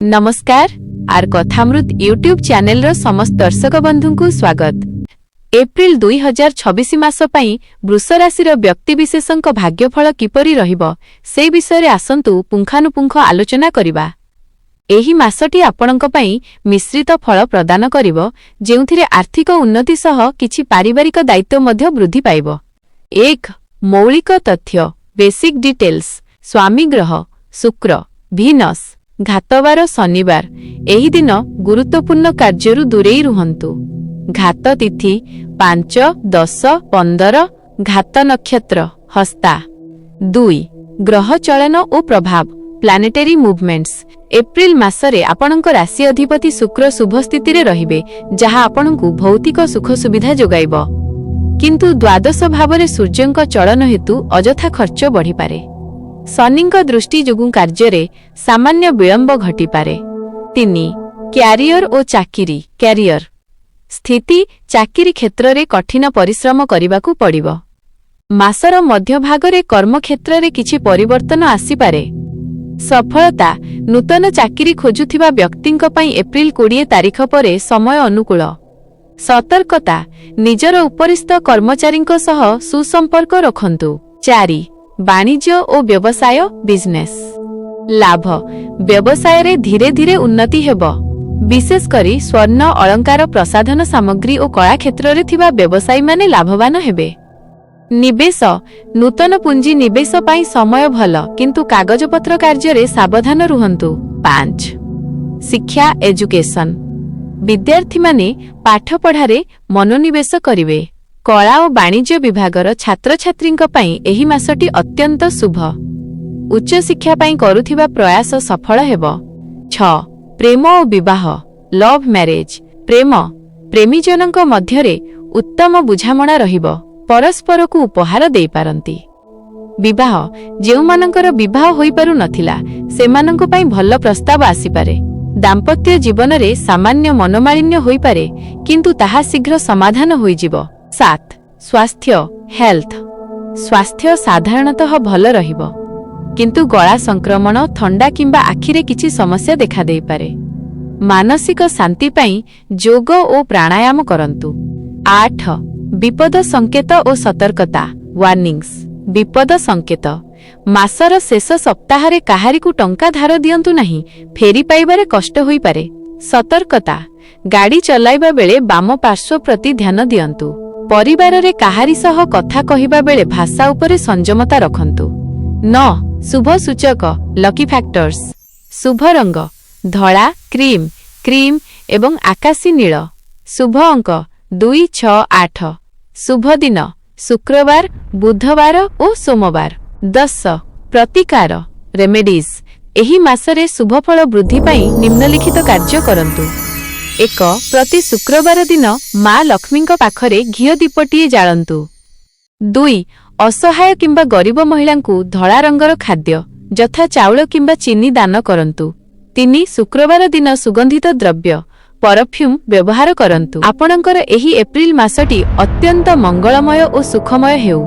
नमस्कार are कथामृत YouTube channel रो समस्त दर्शक बंधु को स्वागत। एप्रिल 2026 मास पई वृष राशि रो व्यक्ति विशेषक भाग्यफल किपरि रहिबो से विषय रे आसंतु पुंखानुपुंख आलोचना करिबा। एही मासटी आपणक पई मिश्रित फल प्रदान करिवो, जेउथिरे आर्थिक उन्नति सह किछि पारिवारिक दायित्व मध्य वृद्धि पाइबो। 1 मौलिक तथ्य बेसिक डिटेल्स। स्वामी ग्रह शुक्र वीनस घातवार शनिवार। एही दिन गुरुत्वपूर्ण कार्यरु दूरेई रुहंतु। घात तिथि 5, 10, 15। घात नक्षत्र हस्ता। 2 ग्रह चलन और प्रभाव प्लानेटरी मूवमेंट्स। एप्रिल मासरे आपणक राशि अधिपति शुक्र शुभ स्थिति रे रहिबे, जहा आपणकु भौतिक सुख सुविधा जोगाइबो। किंतु द्वादश भावरे सूर्यंक चलन हेतु अजथा खर्च बढ़ी पारे। शनिंक दृष्टि जोगु कार्य सामान्य विलंब घटी पारे। 3 क्यारियर और चाकिरी क्यारियर स्थिति चाकिरी क्षेत्र रे कठिन परिश्रम करिबाकू पड़िबो। मासर मध्य भागरे कर्म क्षेत्र रे किछि परिवर्तन आसी पारे। सफलता नूतन चाकिरी खोजुथिबा व्यक्तिंक पई एप्रिल 20 तारिख परे समय अनुकूल। सतर्कता निजर उपरिस्थ कर्मचारींक सह सुसंपर्क रखंतु। 4 वाणिज्य और व्यवसाय बिजनेस लाभ व्यवसाय रे धीरे धीरे उन्नति हेबो। विशेष करी स्वर्ण अलंकार प्रसाधन सामग्री और कला क्षेत्र रे थिबा व्यवसायी माने लाभवान हेबे। निवेश नूतन पुंजी निवेश पाई समय भल, किंतु कागजपत्र कार्य रे सावधान रुहंतु। 5 शिक्षा एजुकेशन विद्यार्थी माने पाठ पढ़ारे मनोनिवेश करिवे। कला और वाणिज्य विभागर छात्र छात्रींक पई एही मासटी अत्यंत शुभ। उच्च शिक्षा पई करुथिबा प्रयास सफल हेबो। 6 प्रेम और विवाह लव मैरेज प्रेम प्रेमी जनक मध्यरे उत्तम बुझामणा रहिबो, परस्पर को उपहार देई पारंती। विवाह जेउ मानकर विवाह होई पारु नथिला सेमानंक पई भल प्रस्ताव आसी पारे। दाम्पत्य जीवन रे सामान्य मनोमालिन्य होई पारे, किंतु ताहा शीघ्र समाधान होई जिवो। 7 स्वास्थ्य हेल्थ स्वास्थ्य साधारणतः भल रहिबो, किंतु गला संक्रमण थंडा किंबा आखिरे किछि समस्या देखा देई पारे। मानसिक शांति पई योग और प्राणायाम करंतु। 8 विपद संकेत और सतर्कता वार्निंग्स विपद संकेत मासर शेष सप्ताह रे काहारिकु टंका धार दियंतु नहीं, फेरी पाइबारे कष्ट होई पारे। सतर्कता गाड़ी चलाइबा बेले बाम पार्श्व प्रति ध्यान दियंतु। परिवार रे काहारी सह कथा कहिबा बेले भाषा उपरे संयमता रखंतु। 9 शुभ सूचक लकी फैक्टर्स शुभ रंग धला क्रीम क्रीम एवं आकाशी नील। शुभ अंक 2, 6, 8। शुभ दिन शुक्रवार बुधवार और सोमवार। 10 प्रतिकार रेमेडीज एही मासरे शुभफल वृद्धि पाई निम्नलिखित कार्य करंतु। 1 प्रति शुक्रवार दिन माँ लक्ष्मी पाखरे घिओ दीपटीए जालंतु। 2 असहाय किंबा गरीब महिला धला रंगर खाद्य यथा चाउल किंबा चीनी दान करंतु। 3 शुक्रवार दिन सुगंधित द्रव्य परफ्यूम व्यवहार करंतु। आपणकर एही एप्रिल मासटी अत्यंत मंगलमय और सुखमय हेउ।